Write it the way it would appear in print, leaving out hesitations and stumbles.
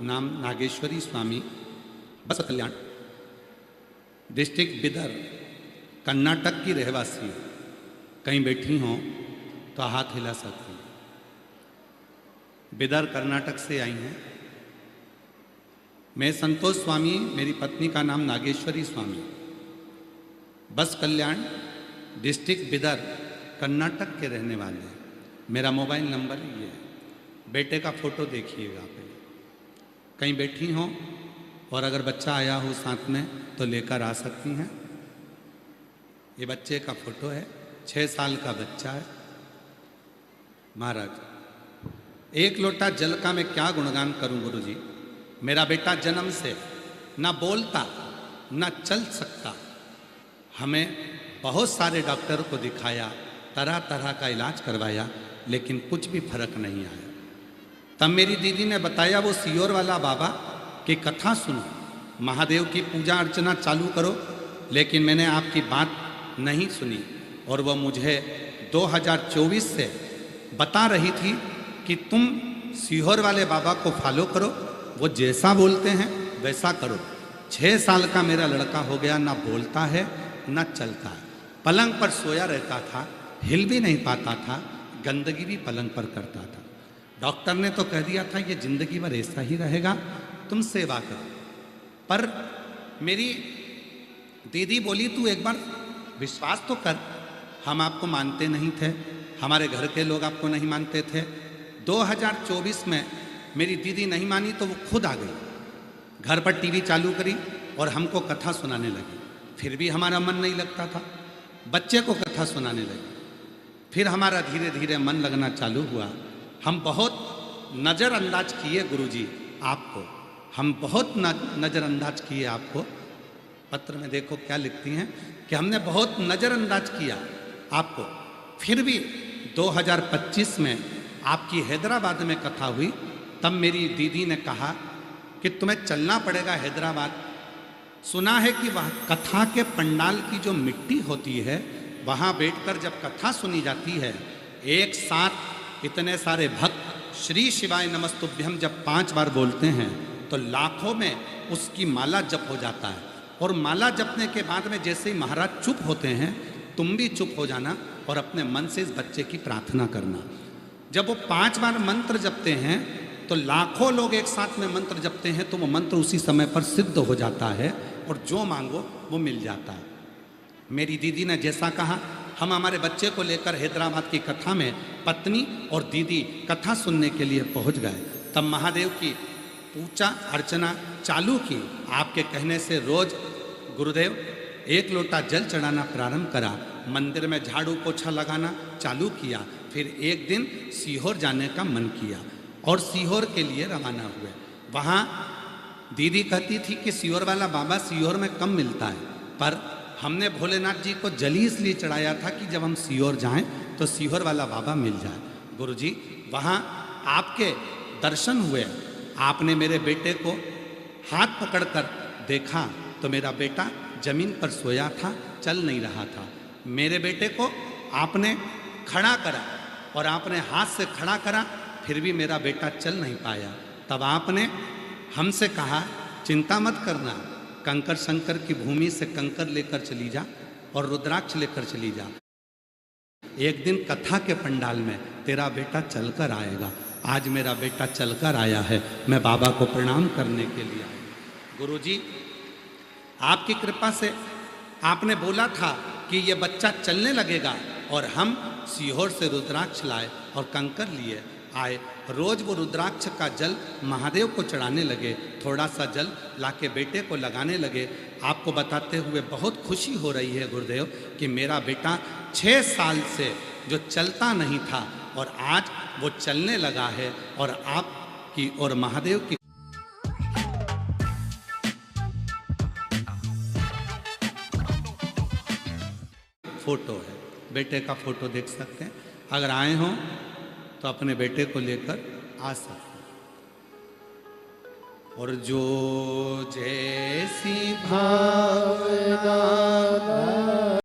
नाम नागेश्वरी स्वामी, बस कल्याण, डिस्ट्रिक्ट बिदर, कर्नाटक की रहवासी है। कहीं बैठी हों तो हाथ हिला सकती हैं। बिदर कर्नाटक से आई हैं। मैं संतोष स्वामी, मेरी पत्नी का नाम नागेश्वरी स्वामी, बस कल्याण, डिस्ट्रिक्ट बिदर, कर्नाटक के रहने वाले हैं। मेरा मोबाइल नंबर ये है। बेटे का फ़ोटो देखिएगा पहले। कहीं बैठी हों और अगर बच्चा आया हो साथ में तो लेकर आ सकती हैं। ये बच्चे का फ़ोटो है, 6 साल का बच्चा है। महाराज, एक लोटा जल का मैं क्या गुणगान करूं गुरुजी। मेरा बेटा जन्म से ना बोलता ना चल सकता। हमें बहुत सारे डॉक्टर को दिखाया, तरह तरह का इलाज करवाया, लेकिन कुछ भी फर्क नहीं आया। तब मेरी दीदी ने बताया वो सीहोर वाला बाबा की कथा सुनो, महादेव की पूजा अर्चना चालू करो। लेकिन मैंने आपकी बात नहीं सुनी और वो मुझे 2024 से बता रही थी कि तुम सीहोर वाले बाबा को फॉलो करो, वो जैसा बोलते हैं वैसा करो। 6 साल का मेरा लड़का हो गया, ना बोलता है ना चलता है। पलंग पर सोया रहता था, हिल भी नहीं पाता था, गंदगी भी पलंग पर करता था। डॉक्टर ने तो कह दिया था ये जिंदगी भर ऐसा ही रहेगा, तुम सेवा करो। पर मेरी दीदी बोली तू एक बार विश्वास तो कर। हम आपको मानते नहीं थे, हमारे घर के लोग आपको नहीं मानते थे। 2024 में मेरी दीदी नहीं मानी तो वो खुद आ गई, घर पर टीवी चालू करी और हमको कथा सुनाने लगी। फिर भी हमारा मन नहीं लगता था, बच्चे को कथा सुनाने लगी। फिर हमारा धीरे धीरे मन लगना चालू हुआ। हम बहुत नज़रअंदाज किए गुरुजी आपको, हम बहुत नज़रअंदाज किए आपको। पत्र में देखो क्या लिखती हैं कि हमने बहुत नज़रअंदाज किया आपको। फिर भी 2025 में आपकी हैदराबाद में कथा हुई, तब मेरी दीदी ने कहा कि तुम्हें चलना पड़ेगा हैदराबाद। सुना है कि वह कथा के पंडाल की जो मिट्टी होती है, वहाँ बैठकर जब कथा सुनी जाती है, एक साथ इतने सारे भक्त श्री शिवाय नमस्तुभ्यम जब 5 बार बोलते हैं तो लाखों में उसकी माला जप हो जाता है। और माला जपने के बाद में जैसे ही महाराज चुप होते हैं, तुम भी चुप हो जाना और अपने मन से इस बच्चे की प्रार्थना करना। जब वो 5 बार मंत्र जपते हैं तो लाखों लोग एक साथ में मंत्र जपते हैं, तो वो मंत्र उसी समय पर सिद्ध हो जाता है और जो मांगो वो मिल जाता है। मेरी दीदी ने जैसा कहा, हम हमारे बच्चे को लेकर हैदराबाद की कथा में पत्नी और दीदी कथा सुनने के लिए पहुंच गए। तब महादेव की पूजा अर्चना चालू की। आपके कहने से रोज गुरुदेव 1 लोटा जल चढ़ाना प्रारंभ करा, मंदिर में झाड़ू पोछा लगाना चालू किया। फिर एक दिन सीहोर जाने का मन किया और सीहोर के लिए रवाना हुए। वहाँ दीदी कहती थी कि सीहोर वाला बाबा सीहोर में कम मिलता है, पर हमने भोलेनाथ जी को जल इसलिए चढ़ाया था कि जब हम सीहोर जाएं तो सीहोर वाला बाबा मिल जाए। गुरुजी, वहाँ आपके दर्शन हुए। आपने मेरे बेटे को हाथ पकड़कर देखा तो मेरा बेटा जमीन पर सोया था, चल नहीं रहा था। मेरे बेटे को आपने खड़ा करा और आपने हाथ से खड़ा करा, फिर भी मेरा बेटा चल नहीं पाया। तब आपने हमसे कहा चिंता मत करना, कंकर शंकर की भूमि से कंकर लेकर चली जा और रुद्राक्ष लेकर चली जा। एक दिन कथा के पंडाल में तेरा बेटा चलकर आएगा। आज मेरा बेटा चलकर आया है, मैं बाबा को प्रणाम करने के लिए आया। गुरुजी, आपकी कृपा से आपने बोला था कि ये बच्चा चलने लगेगा और हम सीहोर से रुद्राक्ष लाए और कंकर लिए आए। रोज वो रुद्राक्ष का जल महादेव को चढ़ाने लगे, थोड़ा सा जल लाके बेटे को लगाने लगे। आपको बताते हुए बहुत खुशी हो रही है गुरुदेव कि मेरा बेटा 6 साल से जो चलता नहीं था और आज वो चलने लगा है। और आपकी और महादेव की फोटो है, बेटे का फोटो देख सकते हैं। अगर आए हों तो अपने बेटे को लेकर आ सकते हैं। और जो जैसी भावना